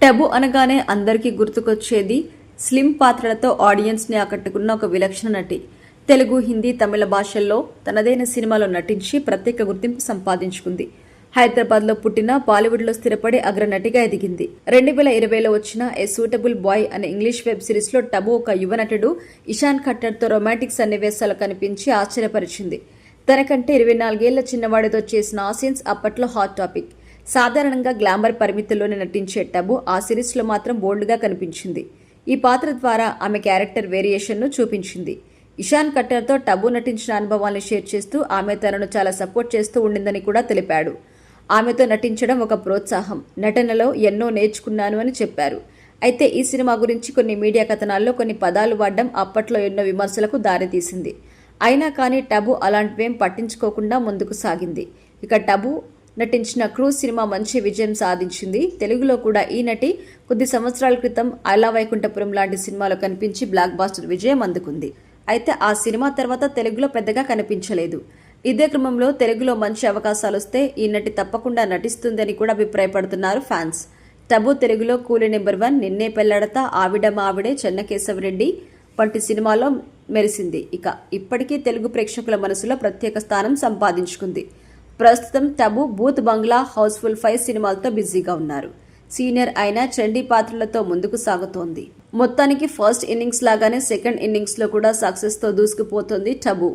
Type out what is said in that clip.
టబు అనగానే అందరికీ గుర్తుకొచ్చేది స్లిమ్ పాత్రలతో ఆడియన్స్ని ఆకట్టుకున్న ఒక విలక్షణ నటి. తెలుగు, హిందీ, తమిళ భాషల్లో తనదైన సినిమాలో నటించి ప్రత్యేక గుర్తింపు సంపాదించుకుంది. హైదరాబాద్లో పుట్టిన బాలీవుడ్లో స్థిరపడి అగ్రనటిగా ఎదిగింది. 2020లో వచ్చిన ఏ సూటబుల్ బాయ్ అనే ఇంగ్లీష్ వెబ్ సిరీస్లో టబు ఒక యువ నటుడు ఇషాన్ ఖట్టర్తో రొమాంటిక్ సన్నివేశాలు కనిపించి ఆశ్చర్యపరిచింది. తనకంటే 24 ఏళ్ల చిన్నవాడితో చేసిన ఆ సీన్స్ అప్పట్లో హాట్ టాపిక్. సాధారణంగా గ్లామర్ పరిమితుల్లోనే నటించే టబు ఆ సిరీస్లో మాత్రం బోల్డ్గా కనిపించింది. ఈ పాత్ర ద్వారా ఆమె క్యారెక్టర్ వేరియేషన్ను చూపించింది. ఇషాన్ ఖట్టర్తో టబు నటించిన అనుభవాన్ని షేర్ చేస్తూ ఆమె తనను చాలా సపోర్ట్ చేస్తూ ఉండిందని కూడా తెలిపాడు. ఆమెతో నటించడం ఒక ప్రోత్సాహం, నటనలో ఎన్నో నేర్చుకున్నాను అని చెప్పారు. అయితే ఈ సినిమా గురించి కొన్ని మీడియా కథనాల్లో కొన్ని పదాలు వాడడం అప్పట్లో ఎన్నో విమర్శలకు దారితీసింది. అయినా కానీ టబు అలాంటివేం పట్టించుకోకుండా ముందుకు సాగింది. ఇక టబు నటించిన క్రూజ్ సినిమా మంచి విజయం సాధించింది. తెలుగులో కూడా ఈ నటి కొద్ది సంవత్సరాల క్రితం అలా వైకుంఠపురం లాంటి సినిమాలో కనిపించి బ్లాక్ బాస్టర్ విజయం అందుకుంది. అయితే ఆ సినిమా తర్వాత తెలుగులో పెద్దగా కనిపించలేదు. ఇదే క్రమంలో తెలుగులో మంచి అవకాశాలు వస్తే ఈ నటి తప్పకుండా నటిస్తుందని కూడా అభిప్రాయపడుతున్నారు ఫ్యాన్స్. టబు తెలుగులో కూలీ నెంబర్ 1, నిన్నే పెళ్లాడతా, ఆవిడ మావిడే, చెన్నకేశవరెడ్డి వంటి సినిమాలో మెరిసింది. ఇక ఇప్పటికీ తెలుగు ప్రేక్షకుల మనసులో ప్రత్యేక స్థానం సంపాదించుకుంది. ప్రస్తుతం టబు బూత్ బంగ్లా, హౌస్ఫుల్ 5 సినిమాలతో బిజీగా ఉన్నారు. సీనియర్ అయిన ట్రెండీ పాత్రలతో ముందుకు సాగుతోంది. మొత్తానికి ఫస్ట్ ఇన్నింగ్స్ లాగానే సెకండ్ ఇన్నింగ్స్లో కూడా సక్సెస్తో దూసుకుపోతోంది టబు.